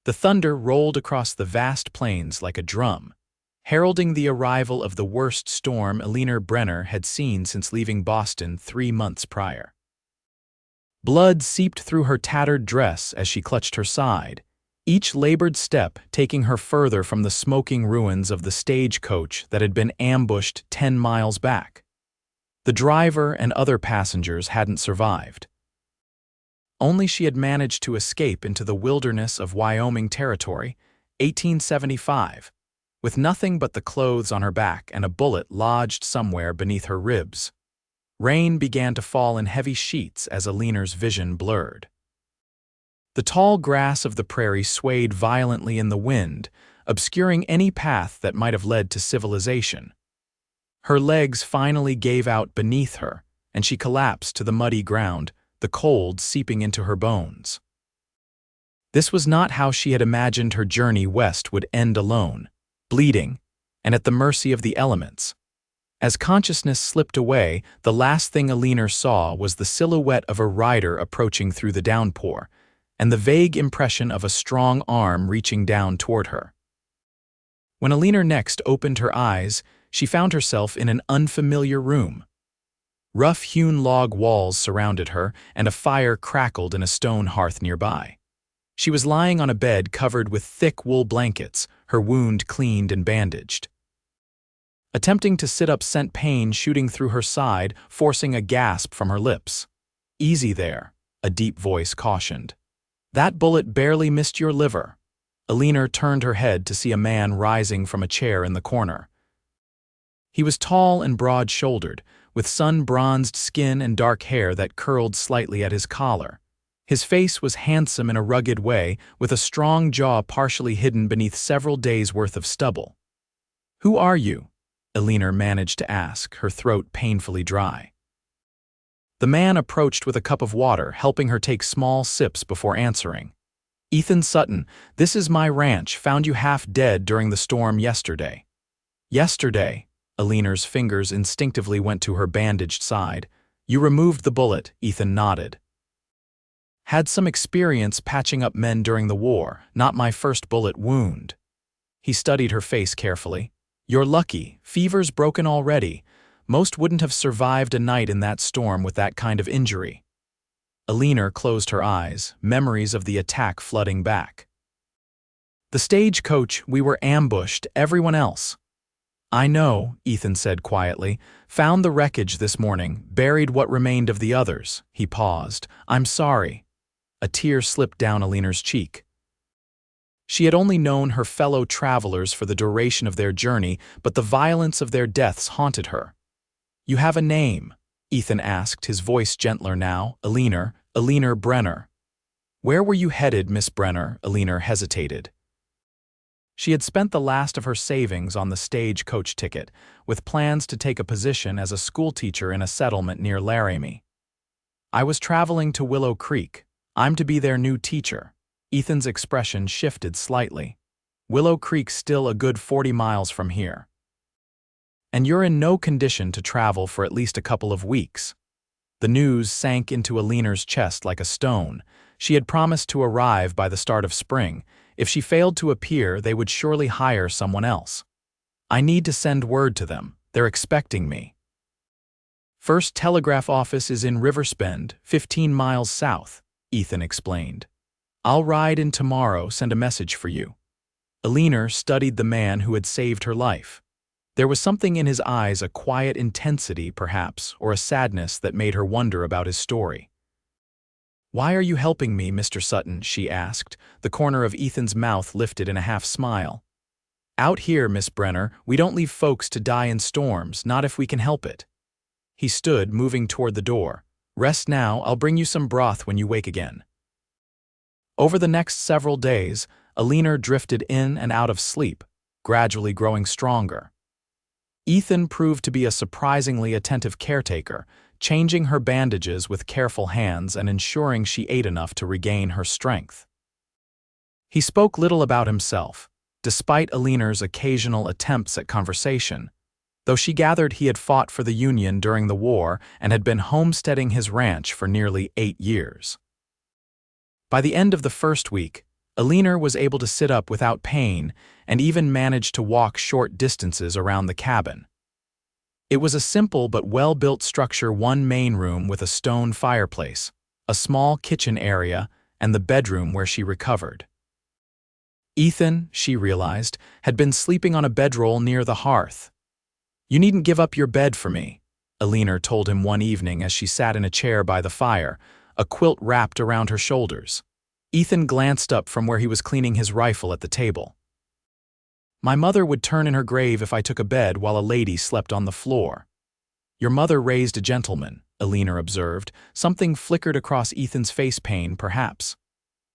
The thunder rolled across the vast plains like a drum, heralding the arrival of the worst storm Eleanor Brenner had seen since leaving Boston 3 months prior. Blood seeped through her tattered dress as she clutched her side, each labored step taking her further from the smoking ruins of the stagecoach that had been ambushed 10 miles back. The driver and other passengers hadn't survived. Only she had managed to escape into the wilderness of Wyoming Territory, 1875, with nothing but the clothes on her back and a bullet lodged somewhere beneath her ribs. Rain began to fall in heavy sheets as Eleanor's vision blurred. The tall grass of the prairie swayed violently in the wind, obscuring any path that might have led to civilization. Her legs finally gave out beneath her, and she collapsed to the muddy ground, the cold seeping into her bones. This was not how she had imagined her journey west would end alone, bleeding, and at the mercy of the elements. As consciousness slipped away, the last thing Eleanor saw was the silhouette of a rider approaching through the downpour, and the vague impression of a strong arm reaching down toward her. When Eleanor next opened her eyes, she found herself in an unfamiliar room. Rough-hewn log walls surrounded her, and a fire crackled in a stone hearth nearby. She was lying on a bed covered with thick wool blankets, her wound cleaned and bandaged. Attempting to sit up sent pain shooting through her side, forcing a gasp from her lips. "Easy there," a deep voice cautioned. "That bullet barely missed your liver." Eleanor turned her head to see a man rising from a chair in the corner. He was tall and broad-shouldered, with sun-bronzed skin and dark hair that curled slightly at his collar. His face was handsome in a rugged way, with a strong jaw partially hidden beneath several days' worth of stubble. "Who are you?" Eleanor managed to ask, her throat painfully dry. The man approached with a cup of water, helping her take small sips before answering. "Ethan Sutton, this is my ranch, found you half dead during the storm yesterday." "Yesterday?" Eleanor's fingers instinctively went to her bandaged side. "You removed the bullet," Ethan nodded. "Had some experience patching up men during the war, not my first bullet wound." He studied her face carefully. "You're lucky, fever's broken already. Most wouldn't have survived a night in that storm with that kind of injury." Eleanor closed her eyes, memories of the attack flooding back. "The stagecoach, we were ambushed, everyone else." "I know," Ethan said quietly. "Found the wreckage this morning, buried what remained of the others." He paused. "I'm sorry." A tear slipped down Eleanor's cheek. She had only known her fellow travelers for the duration of their journey, but the violence of their deaths haunted her. "You have a name?" Ethan asked, his voice gentler now. Eleanor Brenner." "Where were you headed, Miss Brenner?" Eleanor hesitated. She had spent the last of her savings on the stagecoach ticket, with plans to take a position as a schoolteacher in a settlement near Laramie. "I was traveling to Willow Creek. I'm to be their new teacher." Ethan's expression shifted slightly. "Willow Creek's still a good 40 miles from here." "And you're in no condition to travel for at least a couple of weeks." The news sank into Eleanor's chest like a stone. She had promised to arrive by the start of spring. If she failed to appear, they would surely hire someone else. "I need to send word to them. They're expecting me." "First telegraph office is in Riversbend, 15 miles south," Ethan explained. "I'll ride in tomorrow, send a message for you." Eleanor studied the man who had saved her life. There was something in his eyes, a quiet intensity, perhaps, or a sadness that made her wonder about his story. "Why are you helping me, Mr. Sutton?" she asked, the corner of Ethan's mouth lifted in a half-smile. "Out here, Miss Brenner, we don't leave folks to die in storms, not if we can help it." He stood, moving toward the door. "Rest now, I'll bring you some broth when you wake again." Over the next several days, Eleanor drifted in and out of sleep, gradually growing stronger. Ethan proved to be a surprisingly attentive caretaker, changing her bandages with careful hands and ensuring she ate enough to regain her strength. He spoke little about himself, despite Eleanor's occasional attempts at conversation, though she gathered he had fought for the Union during the war and had been homesteading his ranch for nearly 8 years. By the end of the first week, Eleanor was able to sit up without pain and even managed to walk short distances around the cabin. It was a simple but well-built structure, one main room with a stone fireplace, a small kitchen area, and the bedroom where she recovered. Ethan, she realized, had been sleeping on a bedroll near the hearth. "You needn't give up your bed for me," Eleanor told him one evening as she sat in a chair by the fire, a quilt wrapped around her shoulders. Ethan glanced up from where he was cleaning his rifle at the table. "My mother would turn in her grave if I took a bed while a lady slept on the floor." "Your mother raised a gentleman," Eleanor observed. Something flickered across Ethan's face. Pain, perhaps.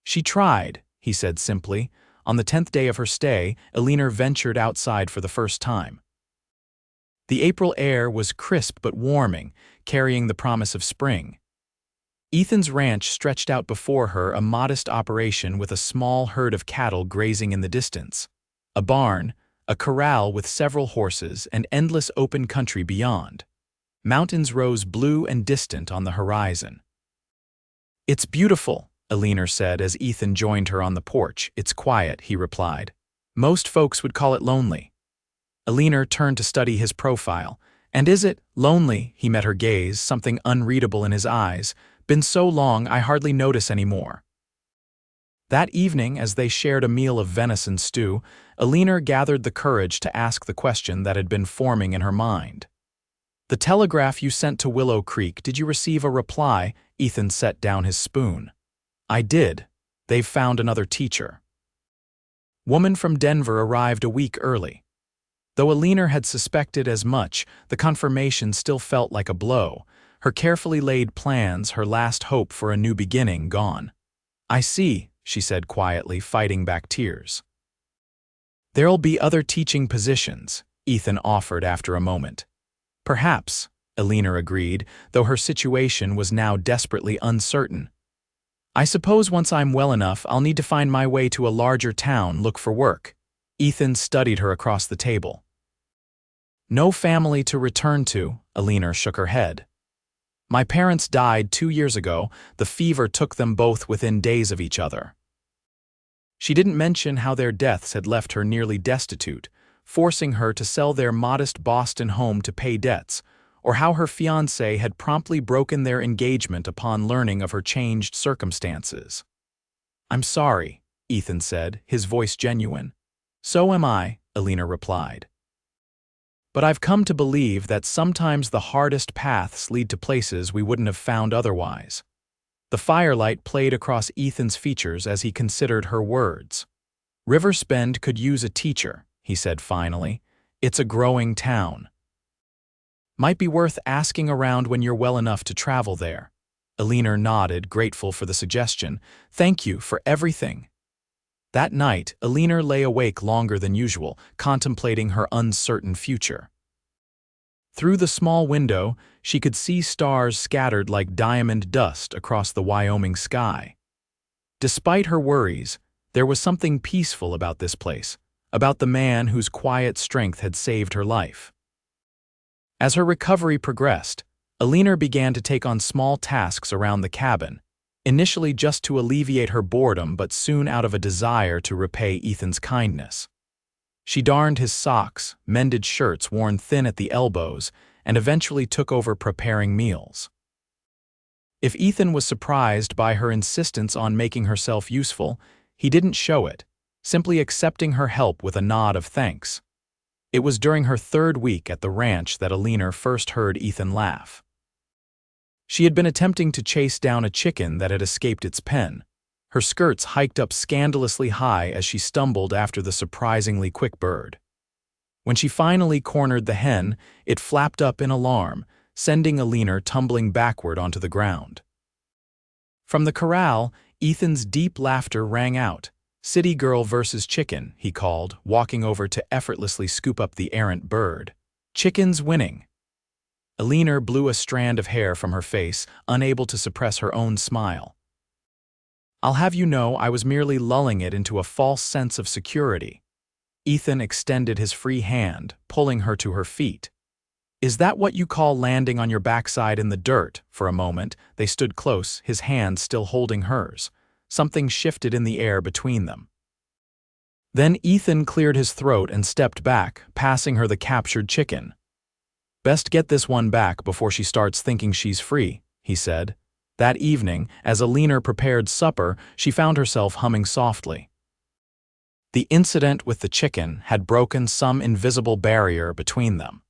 "She tried," he said simply. On the 10th day of her stay, Eleanor ventured outside for the first time. The April air was crisp but warming, carrying the promise of spring. Ethan's ranch stretched out before her, a modest operation with a small herd of cattle grazing in the distance, a barn, a corral with several horses, and endless open country beyond. Mountains rose blue and distant on the horizon. "It's beautiful," Eleanor said as Ethan joined her on the porch. "It's quiet," he replied. "Most folks would call it lonely." Eleanor turned to study his profile. "And is it lonely?" He met her gaze, something unreadable in his eyes. "Been so long I hardly notice anymore." That evening, as they shared a meal of venison stew, Eleanor gathered the courage to ask the question that had been forming in her mind. "The telegraph you sent to Willow Creek, did you receive a reply?" Ethan set down his spoon. "I did. They've found another teacher." Woman from Denver arrived a week early. Though Eleanor had suspected as much, the confirmation still felt like a blow. Her carefully laid plans, her last hope for a new beginning, gone. "I see," she said quietly, fighting back tears. "There'll be other teaching positions," Ethan offered after a moment. "Perhaps," Eleanor agreed, though her situation was now desperately uncertain. "I suppose once I'm well enough, I'll need to find my way to a larger town, look for work." Ethan studied her across the table. "No family to return to," Eleanor shook her head. "My parents died 2 years ago. The fever took them both within days of each other." She didn't mention how their deaths had left her nearly destitute, forcing her to sell their modest Boston home to pay debts, or how her fiancé had promptly broken their engagement upon learning of her changed circumstances. "I'm sorry," Ethan said, his voice genuine. "So am I," Eleanor replied. "But I've come to believe that sometimes the hardest paths lead to places we wouldn't have found otherwise." The firelight played across Ethan's features as he considered her words. "Riverspend could use a teacher," he said finally. "It's a growing town. Might be worth asking around when you're well enough to travel there." Eleanor nodded, grateful for the suggestion. "Thank you for everything." That night, Eleanor lay awake longer than usual, contemplating her uncertain future. Through the small window, she could see stars scattered like diamond dust across the Wyoming sky. Despite her worries, there was something peaceful about this place, about the man whose quiet strength had saved her life. As her recovery progressed, Eleanor began to take on small tasks around the cabin, initially just to alleviate her boredom but soon out of a desire to repay Ethan's kindness. She darned his socks, mended shirts worn thin at the elbows, and eventually took over preparing meals. If Ethan was surprised by her insistence on making herself useful, he didn't show it, simply accepting her help with a nod of thanks. It was during her 3rd week at the ranch that Eleanor first heard Ethan laugh. She had been attempting to chase down a chicken that had escaped its pen. Her skirts hiked up scandalously high as she stumbled after the surprisingly quick bird. When she finally cornered the hen, it flapped up in alarm, sending Eleanor tumbling backward onto the ground. From the corral, Ethan's deep laughter rang out. "City girl versus chicken," he called, walking over to effortlessly scoop up the errant bird. "Chicken's winning." Eleanor blew a strand of hair from her face, unable to suppress her own smile. "I'll have you know I was merely lulling it into a false sense of security." Ethan extended his free hand, pulling her to her feet. "Is that what you call landing on your backside in the dirt?" For a moment, they stood close, his hand still holding hers. Something shifted in the air between them. Then Ethan cleared his throat and stepped back, passing her the captured chicken. "Best get this one back before she starts thinking she's free," he said. That evening, as Eleanor prepared supper, she found herself humming softly. The incident with the chicken had broken some invisible barrier between them.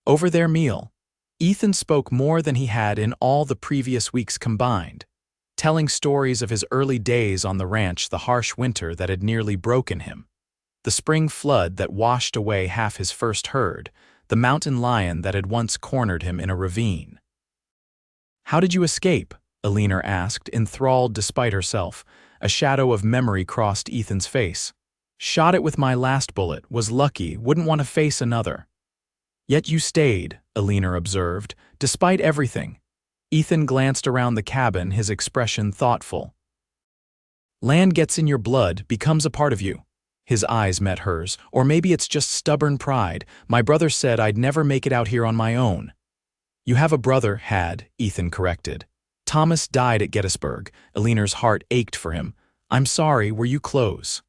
Over their meal, Ethan spoke more than he had in all the previous weeks combined, telling stories of his early days on the ranch, the harsh winter that had nearly broken him, the spring flood that washed away half his first herd, the mountain lion that had once cornered him in a ravine. "How did you escape?" Eleanor asked, enthralled despite herself. A shadow of memory crossed Ethan's face. "Shot it with my last bullet, was lucky, wouldn't want to face another." "Yet you stayed," Eleanor observed, "despite everything." Ethan glanced around the cabin, his expression thoughtful. "Land gets in your blood, becomes a part of you." His eyes met hers. "Or maybe it's just stubborn pride. My brother said I'd never make it out here on my own." "You have a brother," Ethan corrected. "Thomas died at Gettysburg." Eleanor's heart ached for him. "I'm sorry, were you close?"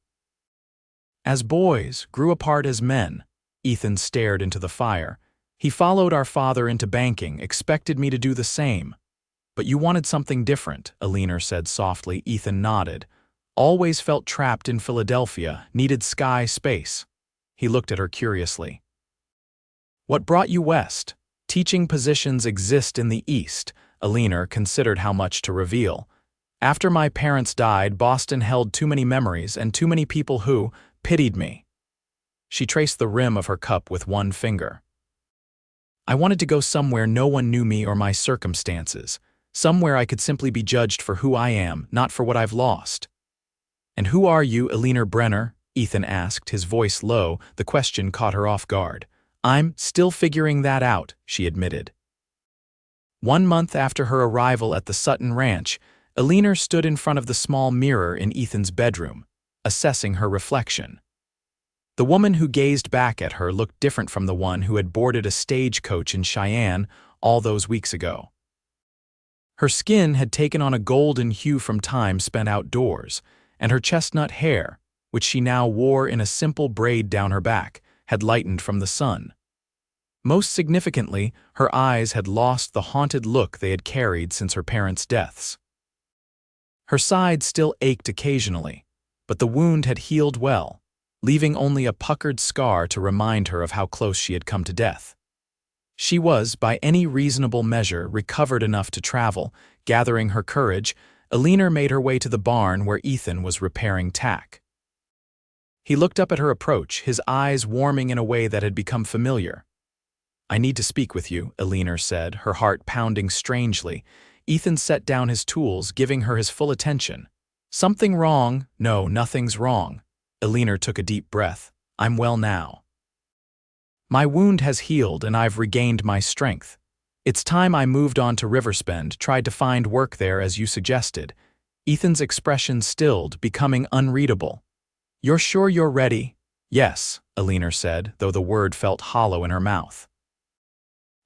"As boys, grew apart as men." Ethan stared into the fire. "He followed our father into banking, expected me to do the same." "But you wanted something different," Eleanor said softly. Ethan nodded. "Always felt trapped in Philadelphia, needed sky space." He looked at her curiously. "What brought you west?" "Teaching positions exist in the East." Eleanor considered how much to reveal. "After my parents died, Boston held too many memories and too many people who pitied me." She traced the rim of her cup with one finger. "I wanted to go somewhere no one knew me or my circumstances. Somewhere I could simply be judged for who I am, not for what I've lost." "And who are you, Eleanor Brenner?" Ethan asked, his voice low. The question caught her off guard. "I'm still figuring that out," she admitted. 1 month after her arrival at the Sutton Ranch, Eleanor stood in front of the small mirror in Ethan's bedroom, assessing her reflection. The woman who gazed back at her looked different from the one who had boarded a stagecoach in Cheyenne all those weeks ago. Her skin had taken on a golden hue from time spent outdoors, and her chestnut hair, which she now wore in a simple braid down her back, had lightened from the sun. Most significantly, her eyes had lost the haunted look they had carried since her parents' deaths. Her side still ached occasionally, but the wound had healed well, leaving only a puckered scar to remind her of how close she had come to death. She was, by any reasonable measure, recovered enough to travel. Gathering her courage, Eleanor made her way to the barn where Ethan was repairing tack. He looked up at her approach, his eyes warming in a way that had become familiar. "I need to speak with you," Eleanor said, her heart pounding strangely. Ethan set down his tools, giving her his full attention. "Something wrong?" "No, nothing's wrong." Eleanor took a deep breath. "I'm well now. My wound has healed and I've regained my strength. It's time I moved on to Riversbend, tried to find work there as you suggested." Ethan's expression stilled, becoming unreadable. "You're sure you're ready?" "Yes," Eleanor said, though the word felt hollow in her mouth.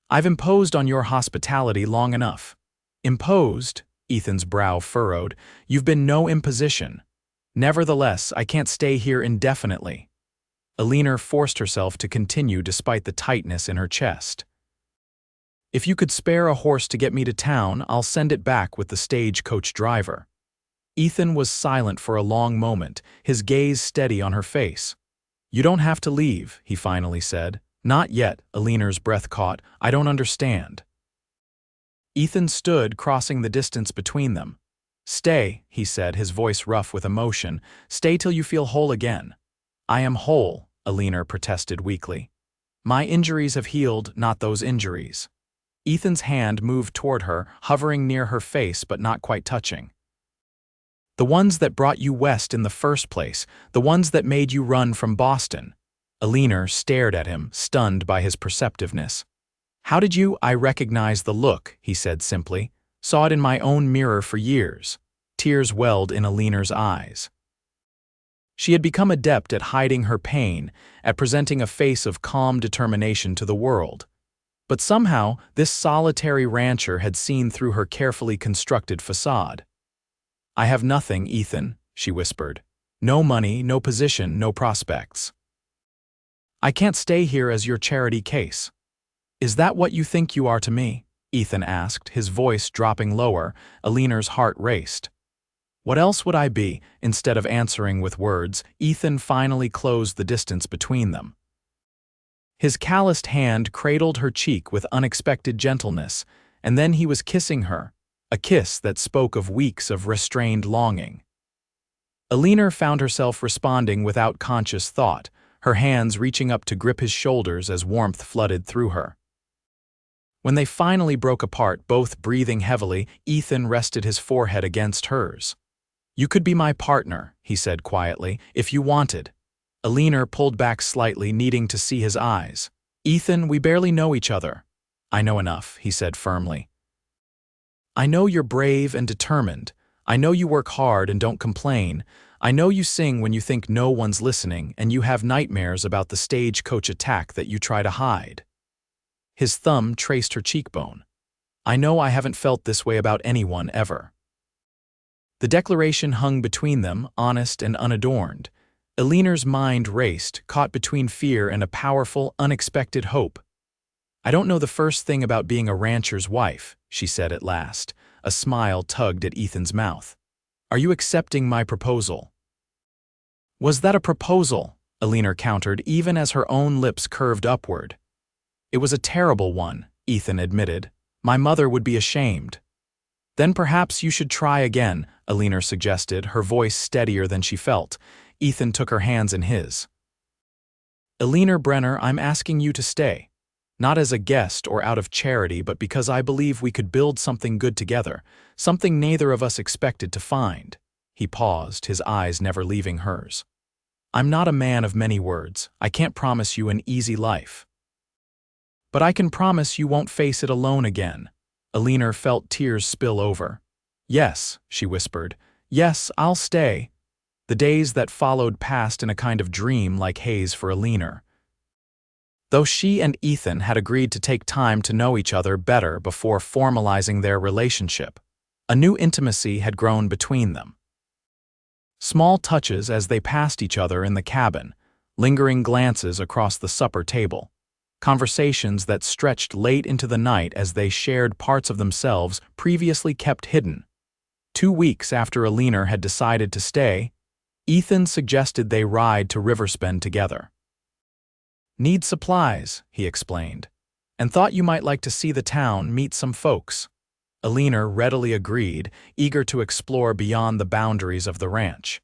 "I've imposed on your hospitality long enough." "Imposed?" Ethan's brow furrowed. "You've been no imposition." "Nevertheless, I can't stay here indefinitely." Eleanor forced herself to continue despite the tightness in her chest. "If you could spare a horse to get me to town, I'll send it back with the stagecoach driver." Ethan was silent for a long moment, his gaze steady on her face. "You don't have to leave," he finally said. "Not yet," Eleanor's breath caught. "I don't understand." Ethan stood, crossing the distance between them. "Stay," he said, his voice rough with emotion. "Stay till you feel whole again." "I am whole," Eleanor protested weakly. "My injuries have healed, not those injuries." Ethan's hand moved toward her, hovering near her face but not quite touching. "The ones that brought you west in the first place, the ones that made you run from Boston." Eleanor stared at him, stunned by his perceptiveness. "How did you—" "I recognize the look," he said simply. "Saw it in my own mirror for years." Tears welled in Eleanor's eyes. She had become adept at hiding her pain, at presenting a face of calm determination to the world. But somehow, this solitary rancher had seen through her carefully constructed facade. I have nothing, Ethan, she whispered. No money, no position, no prospects. I can't stay here as your charity case. Is that what you think you are to me? Ethan asked, his voice dropping lower. Eleanor's heart raced. What else would I be? Instead of answering with words, Ethan finally closed the distance between them. His calloused hand cradled her cheek with unexpected gentleness, and then he was kissing her, a kiss that spoke of weeks of restrained longing. Eleanor found herself responding without conscious thought, her hands reaching up to grip his shoulders as warmth flooded through her. When they finally broke apart, both breathing heavily, Ethan rested his forehead against hers. You could be my partner, he said quietly, if you wanted. Eleanor pulled back slightly, needing to see his eyes. Ethan, we barely know each other. I know enough, he said firmly. I know you're brave and determined. I know you work hard and don't complain. I know you sing when you think no one's listening, and you have nightmares about the stagecoach attack that you try to hide. His thumb traced her cheekbone. I know I haven't felt this way about anyone ever. The declaration hung between them, honest and unadorned. Eleanor's mind raced, caught between fear and a powerful, unexpected hope. I don't know the first thing about being a rancher's wife, she said at last. A smile tugged at Ethan's mouth. Are you accepting my proposal? Was that a proposal? Eleanor countered, even as her own lips curved upward. It was a terrible one, Ethan admitted. My mother would be ashamed. Then perhaps you should try again, Eleanor suggested, her voice steadier than she felt. Ethan took her hands in his. Eleanor Brenner, I'm asking you to stay. Not as a guest or out of charity, but because I believe we could build something good together, something neither of us expected to find. He paused, his eyes never leaving hers. I'm not a man of many words. I can't promise you an easy life. But I can promise you won't face it alone again. Eleanor felt tears spill over. Yes, she whispered. Yes, I'll stay. The days that followed passed in a kind of dream like haze for Eleanor. Though she and Ethan had agreed to take time to know each other better before formalizing their relationship, a new intimacy had grown between them. Small touches as they passed each other in the cabin, lingering glances across the supper table, conversations that stretched late into the night as they shared parts of themselves previously kept hidden. 2 weeks after Eleanor had decided to stay, Ethan suggested they ride to Riversbend together. Need supplies, he explained, and thought you might like to see the town, meet some folks. Eleanor readily agreed, eager to explore beyond the boundaries of the ranch.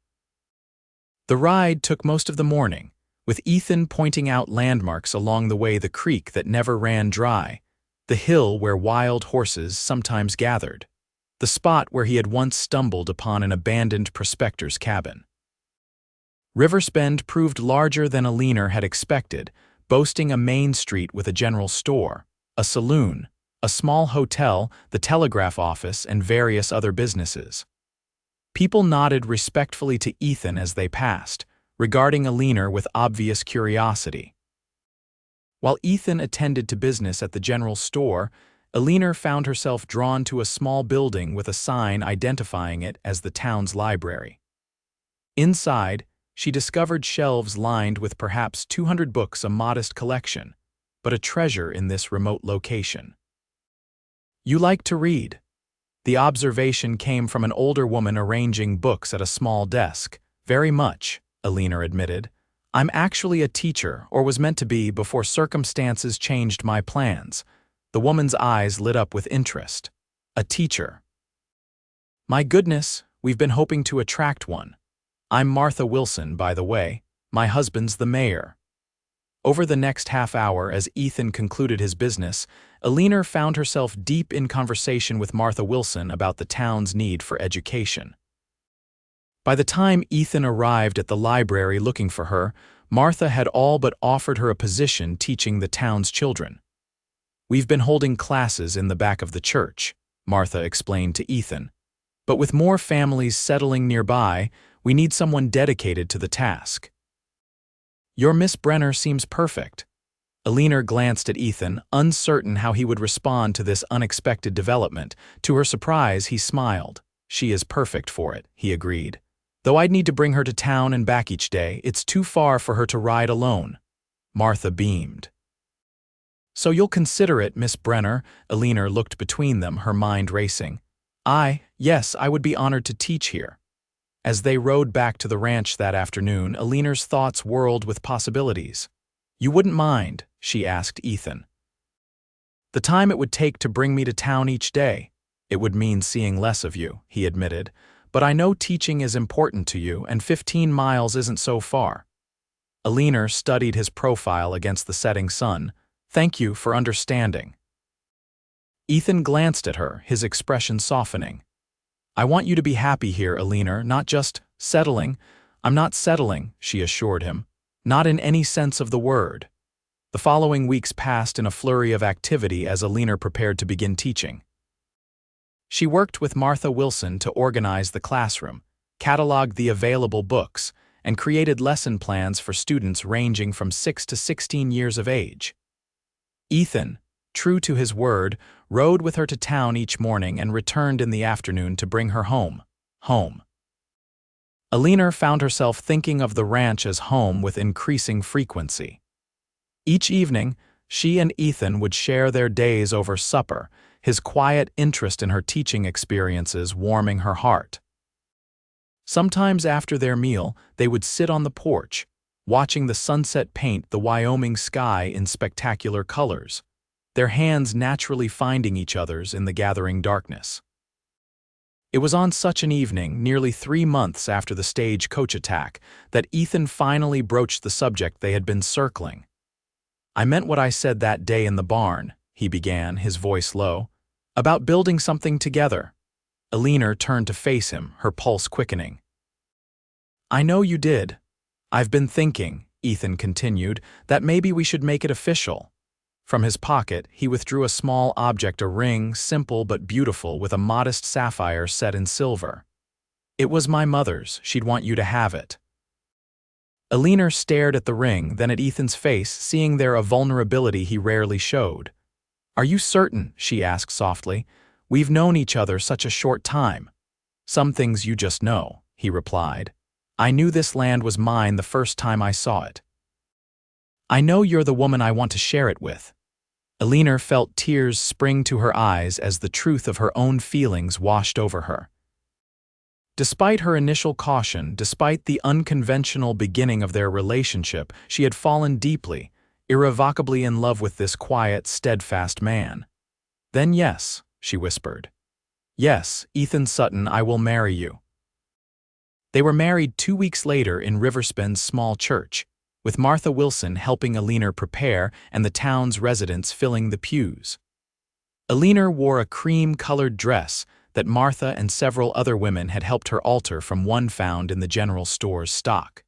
The ride took most of the morning, with Ethan pointing out landmarks along the way, the creek that never ran dry, the hill where wild horses sometimes gathered, the spot where he had once stumbled upon an abandoned prospector's cabin. Riversbend proved larger than Eleanor had expected, boasting a main street with a general store, a saloon, a small hotel, the telegraph office, and various other businesses. People nodded respectfully to Ethan as they passed, regarding Eleanor with obvious curiosity. While Ethan attended to business at the general store, Eleanor found herself drawn to a small building with a sign identifying it as the town's library. Inside, she discovered shelves lined with perhaps 200 books, a modest collection, but a treasure in this remote location. You like to read? The observation came from an older woman arranging books at a small desk. Very much, Eleanor admitted. I'm actually a teacher, or was meant to be before circumstances changed my plans. The woman's eyes lit up with interest. A teacher. My goodness, we've been hoping to attract one. I'm Martha Wilson, by the way. My husband's the mayor. Over the next half hour, as Ethan concluded his business, Eleanor found herself deep in conversation with Martha Wilson about the town's need for education. By the time Ethan arrived at the library looking for her, Martha had all but offered her a position teaching the town's children. We've been holding classes in the back of the church, Martha explained to Ethan. But with more families settling nearby, we need someone dedicated to the task. Your Miss Brenner seems perfect. Eleanor glanced at Ethan, uncertain how he would respond to this unexpected development. To her surprise, he smiled. She is perfect for it, he agreed. Though I'd need to bring her to town and back each day, it's too far for her to ride alone. Martha beamed. So you'll consider it, Miss Brenner? Eleanor looked between them, her mind racing. Yes, I would be honored to teach here. As they rode back to the ranch that afternoon, Eleanor's thoughts whirled with possibilities. You wouldn't mind, she asked Ethan. The time it would take to bring me to town each day. It would mean seeing less of you, he admitted, but I know teaching is important to you and 15 miles isn't so far. Eleanor studied his profile against the setting sun. Thank you for understanding. Ethan glanced at her, his expression softening. I want you to be happy here, Eleanor, not just settling. I'm not settling, she assured him. Not in any sense of the word. The following weeks passed in a flurry of activity as Eleanor prepared to begin teaching. She worked with Martha Wilson to organize the classroom, cataloged the available books, and created lesson plans for students ranging from 6 to 16 years of age. Ethan, true to his word, rode with her to town each morning and returned in the afternoon to bring her home. Eleanor found herself thinking of the ranch as home with increasing frequency. Each evening, she and Ethan would share their days over supper, his quiet interest in her teaching experiences warming her heart. Sometimes after their meal, they would sit on the porch, watching the sunset paint the Wyoming sky in spectacular colors, their hands naturally finding each other's in the gathering darkness. It was on such an evening, nearly 3 months after the stagecoach attack, that Ethan finally broached the subject they had been circling. I meant what I said that day in the barn, he began, his voice low, about building something together. Eleanor turned to face him, her pulse quickening. I know you did. I've been thinking, Ethan continued, that maybe we should make it official. From his pocket, he withdrew a small object, a ring, simple but beautiful, with a modest sapphire set in silver. It was my mother's. She'd want you to have it. Eleanor stared at the ring, then at Ethan's face, seeing there a vulnerability he rarely showed. Are you certain? She asked softly. We've known each other such a short time. Some things you just know, he replied. I knew this land was mine the first time I saw it. I know you're the woman I want to share it with. Eleanor felt tears spring to her eyes as the truth of her own feelings washed over her. Despite her initial caution, despite the unconventional beginning of their relationship, she had fallen deeply, irrevocably in love with this quiet, steadfast man. Then yes, she whispered. Yes, Ethan Sutton, I will marry you. They were married 2 weeks later in Riversbend's small church, with Martha Wilson helping Eleanor prepare and the town's residents filling the pews. Eleanor wore a cream-colored dress that Martha and several other women had helped her alter from one found in the general store's stock.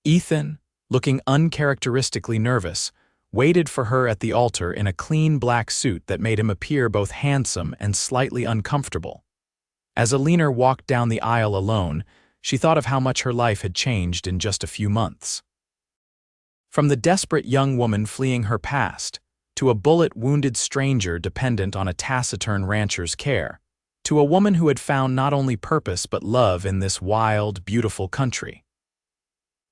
Ethan, looking uncharacteristically nervous, waited for her at the altar in a clean black suit that made him appear both handsome and slightly uncomfortable. As Eleanor walked down the aisle alone, she thought of how much her life had changed in just a few months. From the desperate young woman fleeing her past, to a bullet-wounded stranger dependent on a taciturn rancher's care, to a woman who had found not only purpose but love in this wild, beautiful country.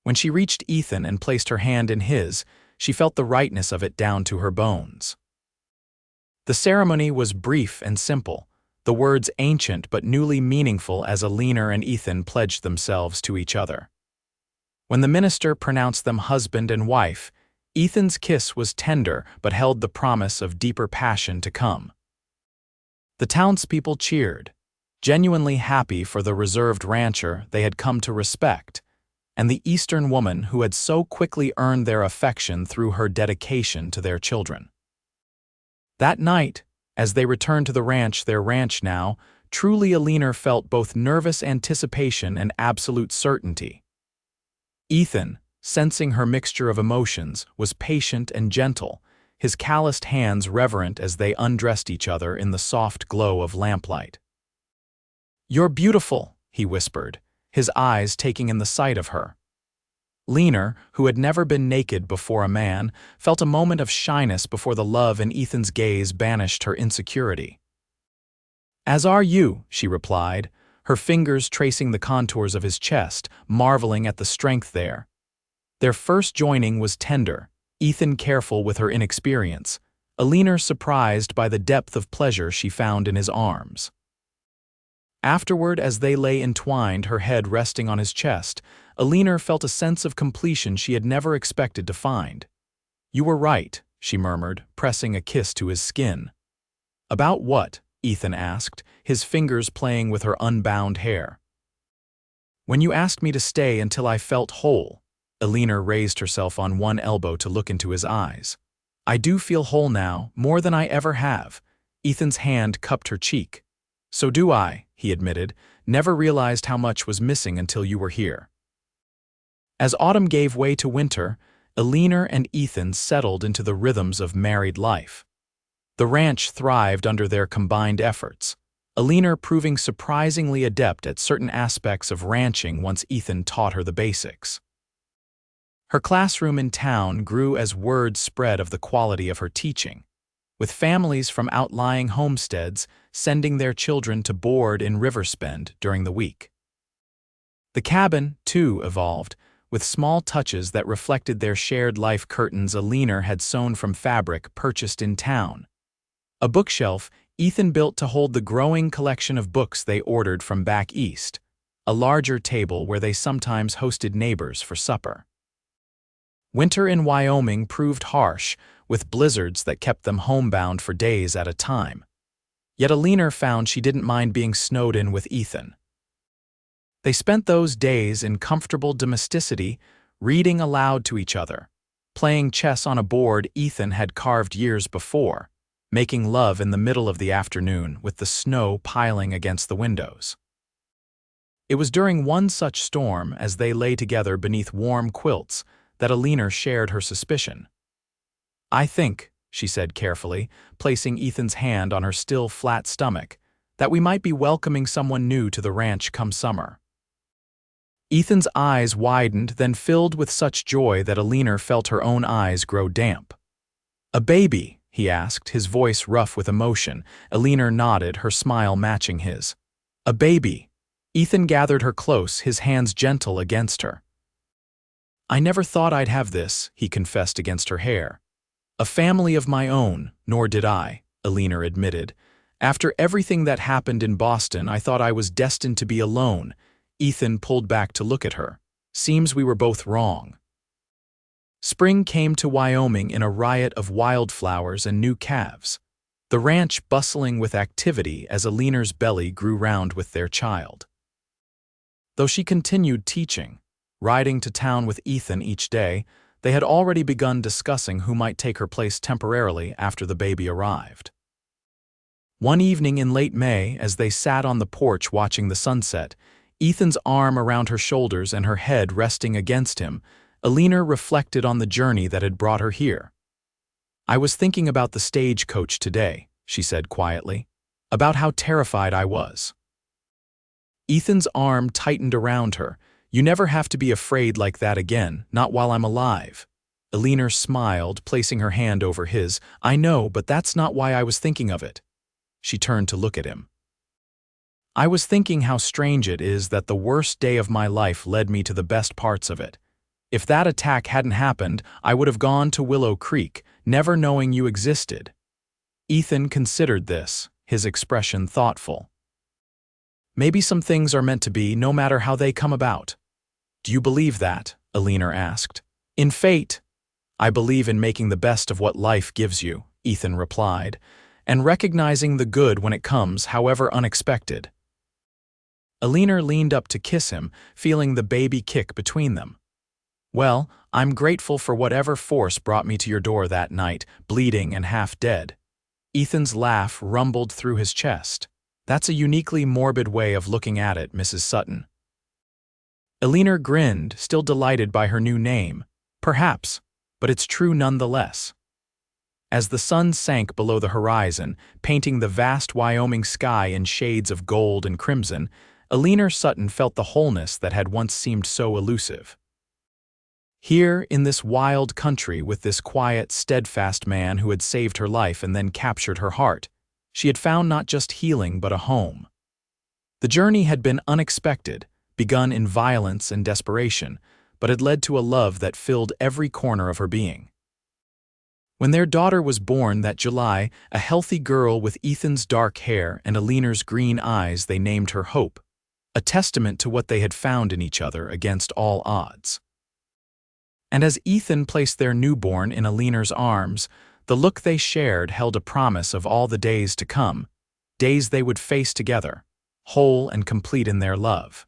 When she reached Ethan and placed her hand in his, she felt the rightness of it down to her bones. The ceremony was brief and simple, the words ancient but newly meaningful as Eleanor and Ethan pledged themselves to each other. When the minister pronounced them husband and wife, Ethan's kiss was tender but held the promise of deeper passion to come. The townspeople cheered, genuinely happy for the reserved rancher they had come to respect, and the Eastern woman who had so quickly earned their affection through her dedication to their children. That night, as they returned to their ranch now, truly Eleanor felt both nervous anticipation and absolute certainty. Ethan, sensing her mixture of emotions, was patient and gentle, his calloused hands reverent as they undressed each other in the soft glow of lamplight. "You're beautiful," he whispered, his eyes taking in the sight of her. Eleanor, who had never been naked before a man, felt a moment of shyness before the love in Ethan's gaze banished her insecurity. "As are you," she replied, her fingers tracing the contours of his chest, marveling at the strength there. Their first joining was tender, Ethan careful with her inexperience, Eleanor surprised by the depth of pleasure she found in his arms. Afterward, as they lay entwined, her head resting on his chest, Eleanor felt a sense of completion she had never expected to find. "You were right," she murmured, pressing a kiss to his skin. "About what?" Ethan asked, his fingers playing with her unbound hair. "When you asked me to stay until I felt whole," Eleanor raised herself on one elbow to look into his eyes. "I do feel whole now, more than I ever have." Ethan's hand cupped her cheek. "So do I," he admitted, "never realized how much was missing until you were here." As autumn gave way to winter, Eleanor and Ethan settled into the rhythms of married life. The ranch thrived under their combined efforts, Eleanor proving surprisingly adept at certain aspects of ranching once Ethan taught her the basics. Her classroom in town grew as word spread of the quality of her teaching, with families from outlying homesteads sending their children to board in Riversbend during the week. The cabin, too, evolved, with small touches that reflected their shared life. Curtains Eleanor had sewn from fabric purchased in town. A bookshelf Ethan built to hold the growing collection of books they ordered from back east, a larger table where they sometimes hosted neighbors for supper. Winter in Wyoming proved harsh, with blizzards that kept them homebound for days at a time. Yet Eleanor found she didn't mind being snowed in with Ethan. They spent those days in comfortable domesticity, reading aloud to each other, playing chess on a board Ethan had carved years before, making love in the middle of the afternoon with the snow piling against the windows. It was during one such storm, as they lay together beneath warm quilts, that Eleanor shared her suspicion. "I think," she said carefully, placing Ethan's hand on her still flat stomach, "that we might be welcoming someone new to the ranch come summer." Ethan's eyes widened, then filled with such joy that Eleanor felt her own eyes grow damp. "A baby?" he asked, his voice rough with emotion. Eleanor nodded, her smile matching his. "A baby." Ethan gathered her close, his hands gentle against her. "I never thought I'd have this," he confessed against her hair. "A family of my own, nor did I," Eleanor admitted. "After everything that happened in Boston, I thought I was destined to be alone." Ethan pulled back to look at her. "Seems we were both wrong." Spring came to Wyoming in a riot of wildflowers and new calves, the ranch bustling with activity as Eleanor's belly grew round with their child. Though she continued teaching, riding to town with Ethan each day, they had already begun discussing who might take her place temporarily after the baby arrived. One evening in late May, as they sat on the porch watching the sunset, Ethan's arm around her shoulders and her head resting against him, Eleanor reflected on the journey that had brought her here. "I was thinking about the stagecoach today," she said quietly, "about how terrified I was." Ethan's arm tightened around her. "You never have to be afraid like that again, not while I'm alive." Eleanor smiled, placing her hand over his. "I know, but that's not why I was thinking of it." She turned to look at him. "I was thinking how strange it is that the worst day of my life led me to the best parts of it. If that attack hadn't happened, I would have gone to Willow Creek, never knowing you existed." Ethan considered this, his expression thoughtful. "Maybe some things are meant to be, no matter how they come about." "Do you believe that?" Eleanor asked. "In fate?" "I believe in making the best of what life gives you," Ethan replied, "and recognizing the good when it comes, however unexpected." Eleanor leaned up to kiss him, feeling the baby kick between them. "Well, I'm grateful for whatever force brought me to your door that night, bleeding and half dead." Ethan's laugh rumbled through his chest. "That's a uniquely morbid way of looking at it, Mrs. Sutton." Eleanor grinned, still delighted by her new name. "Perhaps, but it's true nonetheless." As the sun sank below the horizon, painting the vast Wyoming sky in shades of gold and crimson, Eleanor Sutton felt the wholeness that had once seemed so elusive. Here, in this wild country with this quiet, steadfast man who had saved her life and then captured her heart, She had found not just healing but a home. The journey had been unexpected, begun in violence and desperation, but had led to a love that filled every corner of her being. When their daughter was born that July, a healthy girl with Ethan's dark hair and Eleanor's green eyes, they named her Hope, a testament to what they had found in each other against all odds. And as Ethan placed their newborn in Eleanor's arms, the look they shared held a promise of all the days to come, days they would face together, whole and complete in their love.